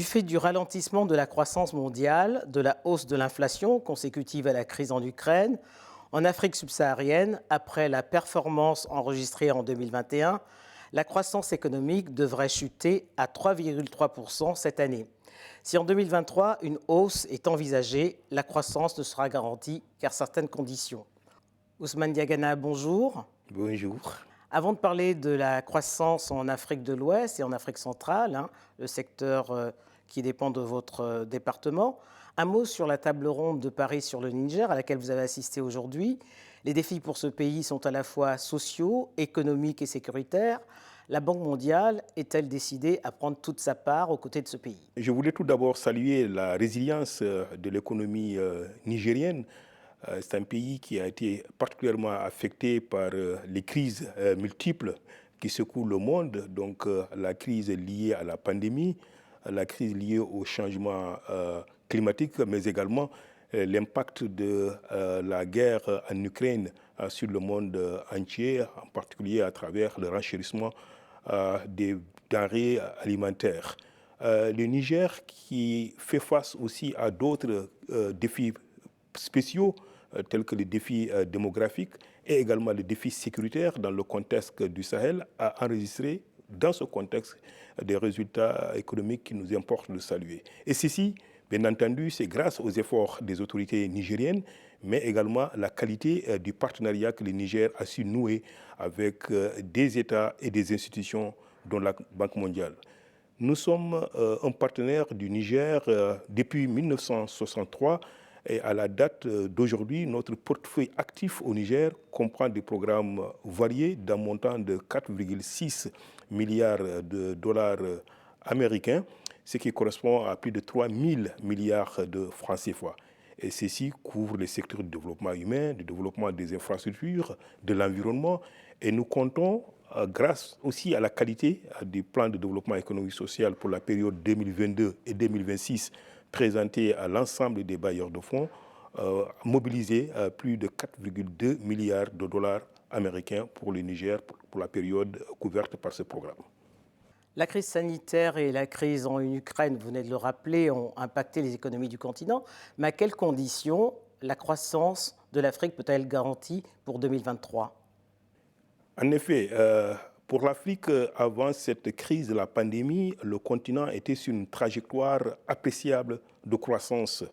fait du ralentissement de la croissance mondiale, de la hausse de l'inflation consécutive à la crise en Ukraine, en Afrique subsaharienne, après la performance enregistrée en 2021, la croissance économique devrait chuter à 3,3% cette année. Si en 2023, une hausse est envisagée, la croissance ne sera garantie qu'à certaines conditions. Ousmane Diagana, bonjour. Bonjour. Avant de parler de la croissance en Afrique de l'Ouest et en Afrique centrale, le secteur qui dépend de votre département, un mot sur la table ronde de Paris sur le Niger à laquelle vous avez assisté aujourd'hui. Les défis pour ce pays sont à la fois sociaux, économiques et sécuritaires. La Banque mondiale est-elle décidée à prendre toute sa part aux côtés de ce pays? Je voulais tout d'abord saluer la résilience de l'économie nigérienne. C'est un pays qui a été particulièrement affecté par les crises multiples qui secouent le monde. Donc la crise liée à la pandémie, la crise liée au changement climatique, mais également l'impact de la guerre en Ukraine sur le monde entier, en particulier à travers le renchérissement des denrées alimentaires. Le Niger qui fait face aussi à d'autres défis spéciaux tels que les défis démographiques et également les défis sécuritaires dans le contexte du Sahel, a enregistré dans ce contexte des résultats économiques qui nous importe de saluer. Et ceci, bien entendu, c'est grâce aux efforts des autorités nigériennes, mais également la qualité du partenariat que le Niger a su nouer avec des États et des institutions, dont la Banque mondiale. Nous sommes un partenaire du Niger depuis 1963 et à la date d'aujourd'hui, notre portefeuille actif au Niger comprend des programmes variés d'un montant de 4,6 milliards de dollars américains, ce qui correspond à plus de 3 000 milliards de francs CFA. Et ceci couvre les secteurs du développement humain, du développement des infrastructures, de l'environnement. Et nous comptons, grâce aussi à la qualité du plan de développement économique et social pour la période 2022 et 2026, présenté à l'ensemble des bailleurs de fonds, mobiliser plus de 4,2 milliards de dollars américains pour le Niger pour la période couverte par ce programme. La crise sanitaire et la crise en Ukraine, vous venez de le rappeler, ont impacté les économies du continent. Mais à quelles conditions la croissance de l'Afrique peut-elle être garantie pour 2023? En effet, pour l'Afrique, avant cette crise de la pandémie, le continent était sur une trajectoire appréciable de croissance.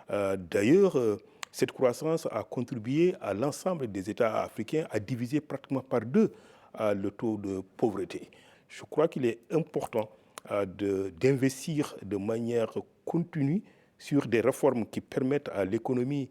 D'ailleurs, cette croissance a contribué à l'ensemble des États africains à diviser pratiquement par deux le taux de pauvreté. Je crois qu'il est important d'investir de manière continue sur des réformes qui permettent à l'économie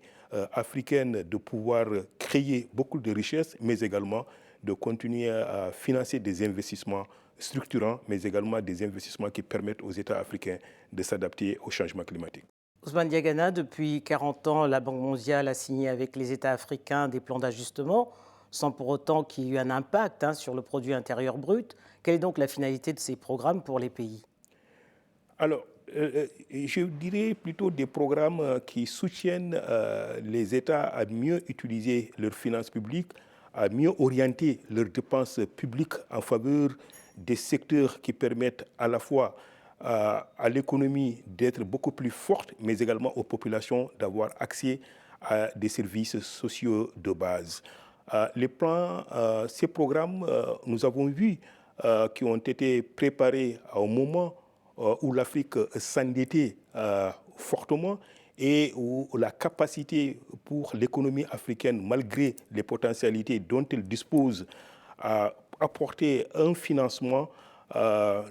africaine de pouvoir créer beaucoup de richesses, mais également de continuer à financer des investissements structurants, mais également des investissements qui permettent aux États africains de s'adapter au changement climatique. Ousmane Diagana, depuis 40 ans, la Banque mondiale a signé avec les États africains des plans d'ajustement, sans pour autant qu'il y ait eu un impact sur le produit intérieur brut. Quelle est donc la finalité de ces programmes pour les pays? Alors, je dirais plutôt des programmes qui soutiennent les États à mieux utiliser leurs finances publiques, à mieux orienter leurs dépenses publiques en faveur des secteurs qui permettent à la fois à l'économie d'être beaucoup plus forte, mais également aux populations d'avoir accès à des services sociaux de base. Ces programmes, nous avons vu qui ont été préparés au moment où l'Afrique s'endettait fortement et où la capacité pour l'économie africaine, malgré les potentialités dont elle dispose, à apporter un financement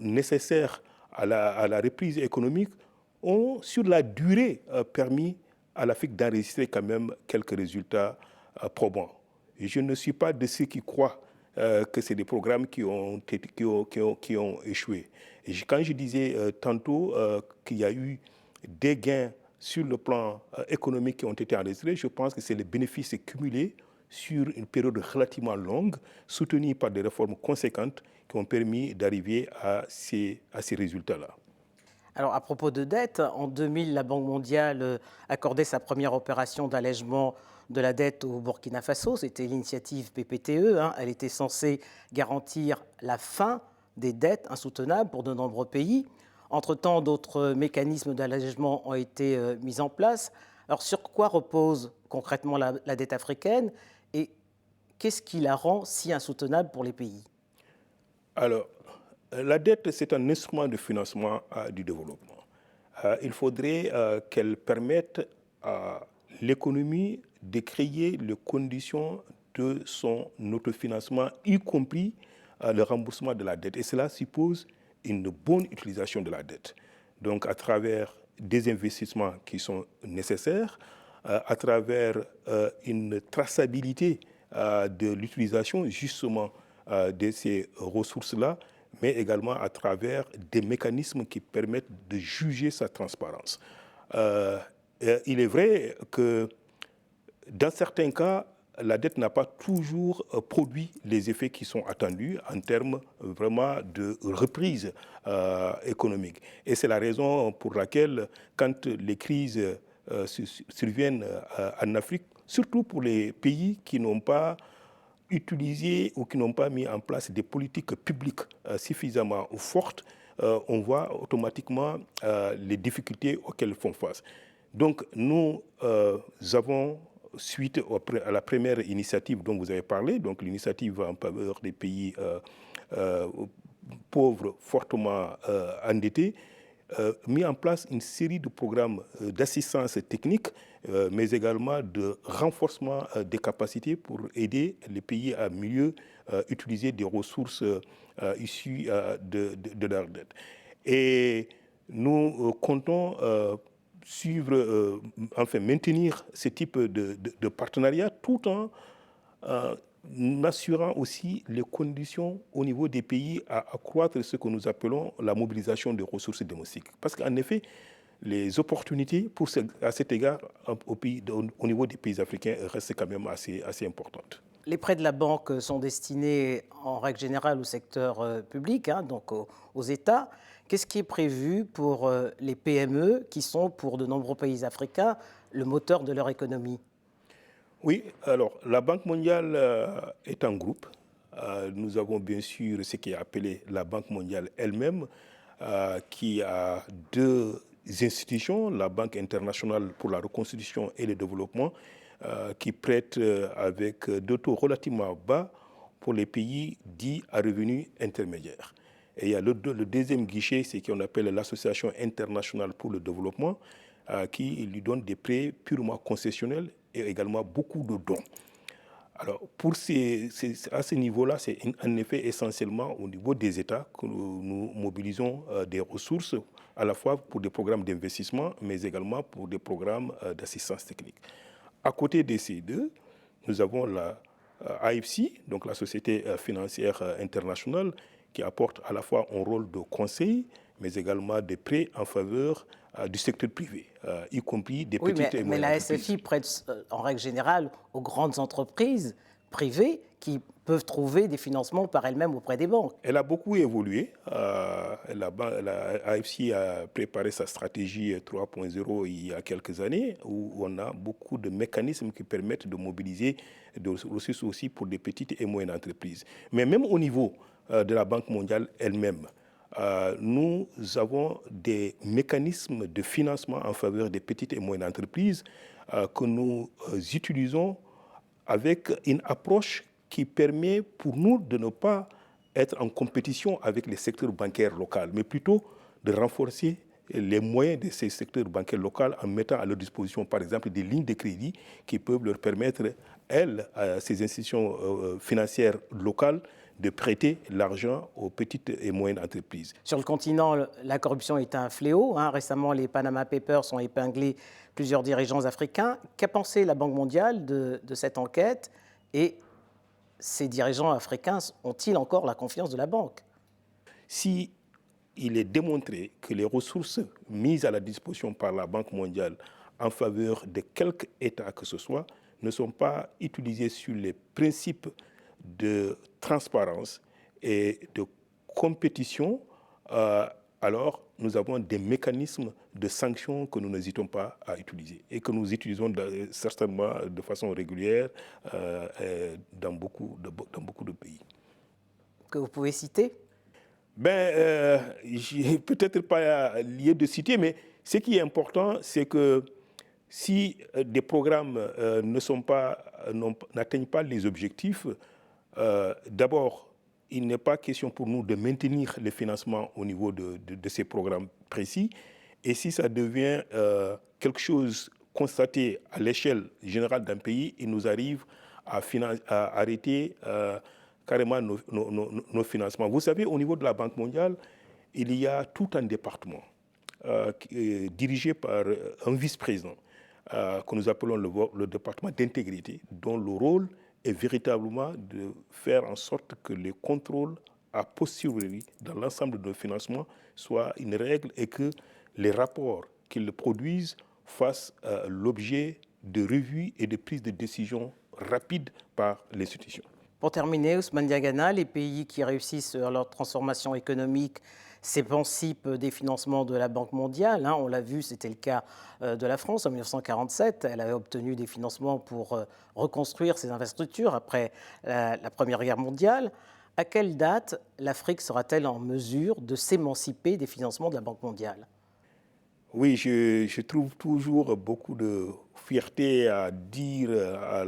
nécessaire à la reprise économique, ont sur la durée permis à l'Afrique d'enregistrer quand même quelques résultats probants. Et je ne suis pas de ceux qui croient que c'est des programmes qui ont échoué. Et quand je disais tantôt qu'il y a eu des gains sur le plan économique qui ont été enregistrés, je pense que c'est les bénéfices cumulés sur une période relativement longue, soutenus par des réformes conséquentes qui ont permis d'arriver à ces résultats-là. Alors, à propos de dette, en 2000, la Banque mondiale accordait sa première opération d'allègement de la dette au Burkina Faso. C'était l'initiative PPTE. Elle était censée garantir la fin des dettes insoutenables pour de nombreux pays. Entre-temps, d'autres mécanismes d'allègement ont été mis en place. Alors, sur quoi repose concrètement la dette africaine et qu'est-ce qui la rend si insoutenable pour les pays? Alors, la dette, c'est un instrument de financement du développement. Il faudrait qu'elle permette à l'économie de créer les conditions de son autofinancement, y compris le remboursement de la dette. Et cela suppose une bonne utilisation de la dette. Donc, à travers des investissements qui sont nécessaires, à travers une traçabilité de l'utilisation justement de ces ressources-là, mais également à travers des mécanismes qui permettent de juger sa transparence. Il est vrai que dans certains cas, la dette n'a pas toujours produit les effets qui sont attendus en termes vraiment de reprise économique. Et c'est la raison pour laquelle, quand les crises surviennent en Afrique, surtout pour les pays qui n'ont pas utilisé ou qui n'ont pas mis en place des politiques publiques suffisamment fortes, on voit automatiquement les difficultés auxquelles ils font face. Donc nous avons, suite à la première initiative dont vous avez parlé, donc l'initiative en faveur des pays pauvres, fortement endettés, mis en place une série de programmes d'assistance technique, mais également de renforcement des capacités pour aider les pays à mieux utiliser des ressources issues de leur dette. Et nous comptons suivre, enfin maintenir ce type de partenariat tout en assurant aussi les conditions au niveau des pays à accroître ce que nous appelons la mobilisation des ressources domestiques. Parce qu'en effet, les opportunités à cet égard au niveau des pays africains restent quand même assez importantes. Les prêts de la banque sont destinés en règle générale au secteur public, donc aux États. Qu'est-ce qui est prévu pour les PME qui sont, pour de nombreux pays africains, le moteur de leur économie? Oui, alors la Banque mondiale est un groupe. Nous avons bien sûr ce qui est appelé la Banque mondiale elle-même, qui a deux institutions, la Banque internationale pour la reconstruction et le développement, qui prête avec des taux relativement bas pour les pays dits à revenus intermédiaires. Et il y a le deuxième guichet, c'est ce qu'on appelle l'Association internationale pour le développement, qui lui donne des prêts purement concessionnels et également beaucoup de dons. Alors, à ce niveau-là, c'est en effet essentiellement au niveau des États que nous mobilisons des ressources, à la fois pour des programmes d'investissement, mais également pour des programmes d'assistance technique. À côté de ces deux, nous avons la AFC, donc la Société financière internationale, qui apporte à la fois un rôle de conseil, mais également des prêts en faveur du secteur privé, y compris des petites et moyennes entreprises. Mais la SFI prête en règle générale aux grandes entreprises privées qui peuvent trouver des financements par elles-mêmes auprès des banques. Elle a beaucoup évolué. La AFC a préparé sa stratégie 3.0 il y a quelques années, où on a beaucoup de mécanismes qui permettent de mobiliser des ressources aussi pour des petites et moyennes entreprises. Mais même au niveau de la Banque mondiale elle-même, nous avons des mécanismes de financement en faveur des petites et moyennes entreprises que nous utilisons avec une approche qui permet pour nous de ne pas être en compétition avec les secteurs bancaires locaux, mais plutôt de renforcer les moyens de ces secteurs bancaires locaux en mettant à leur disposition, par exemple, des lignes de crédit qui peuvent leur permettre, à ces institutions financières locales, de prêter l'argent aux petites et moyennes entreprises. Sur le continent, la corruption est un fléau. Récemment, les Panama Papers ont épinglé plusieurs dirigeants africains. Qu'a pensé la Banque mondiale de cette enquête? Et ces dirigeants africains ont-ils encore la confiance de la banque? Si il est démontré que les ressources mises à la disposition par la Banque mondiale en faveur de quelque État que ce soit ne sont pas utilisées sur les principes de transparence et de compétition, alors nous avons des mécanismes de sanctions que nous n'hésitons pas à utiliser et que nous utilisons certainement de façon régulière dans beaucoup de pays. Que vous pouvez citer? Peut-être pas lieu de citer, mais ce qui est important, c'est que si des programmes n'atteignent pas les objectifs, d'abord, il n'est pas question pour nous de maintenir le financement au niveau de ces programmes précis. Et si ça devient quelque chose constaté à l'échelle générale d'un pays, il nous arrive à arrêter carrément nos financements. Vous savez, au niveau de la Banque mondiale, il y a tout un département dirigé par un vice-président que nous appelons le département d'intégrité, dont le rôle est véritablement de faire en sorte que les contrôles a posteriori dans l'ensemble de nos financements soient une règle et que les rapports qu'ils produisent fassent l'objet de revues et de prises de décision rapides par l'institution. Pour terminer, Ousmane Diagana, les pays qui réussissent leur transformation économique s'émancipent des financements de la Banque mondiale. On l'a vu, c'était le cas de la France en 1947. Elle avait obtenu des financements pour reconstruire ses infrastructures après la Première Guerre mondiale. À quelle date l'Afrique sera-t-elle en mesure de s'émanciper des financements de la Banque mondiale? Oui, je trouve toujours beaucoup de fierté à dire à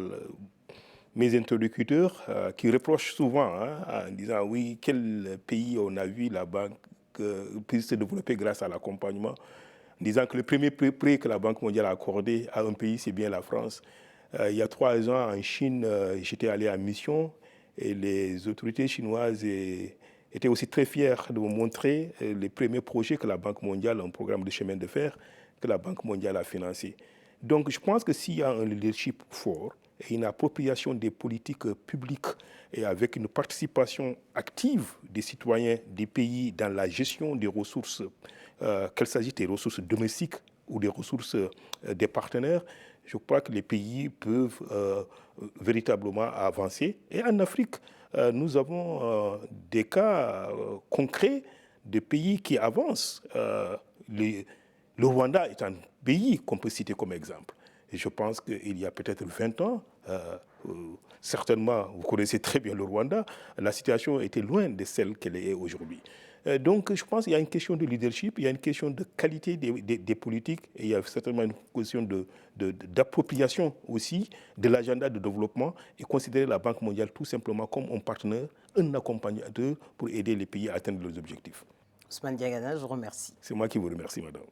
mes interlocuteurs qui reprochent souvent en disant oui, quel pays on a vu la banque puisse se développer grâce à l'accompagnement, en disant que le premier prêt que la Banque mondiale a accordé à un pays, c'est bien la France. Il y a 3 ans, en Chine, j'étais allé en mission et les autorités chinoises étaient aussi très fiers de me montrer les premiers projets que la Banque mondiale, un programme de chemin de fer, que la Banque mondiale a financé. Donc je pense que s'il y a un leadership fort, et une appropriation des politiques publiques et avec une participation active des citoyens des pays dans la gestion des ressources, qu'il s'agisse des ressources domestiques ou des ressources des partenaires, je crois que les pays peuvent véritablement avancer. Et en Afrique, nous avons des cas concrets de pays qui avancent. Le Rwanda est un pays qu'on peut citer comme exemple. Et je pense qu'il y a peut-être 20 ans, certainement, vous connaissez très bien le Rwanda, la situation était loin de celle qu'elle est aujourd'hui. Donc je pense qu'il y a une question de leadership, il y a une question de qualité des politiques, et il y a certainement une question d'appropriation aussi de l'agenda de développement et considérer la Banque mondiale tout simplement comme un partenaire, un accompagnateur pour aider les pays à atteindre leurs objectifs. Ousmane Diagana, je vous remercie. C'est moi qui vous remercie, madame.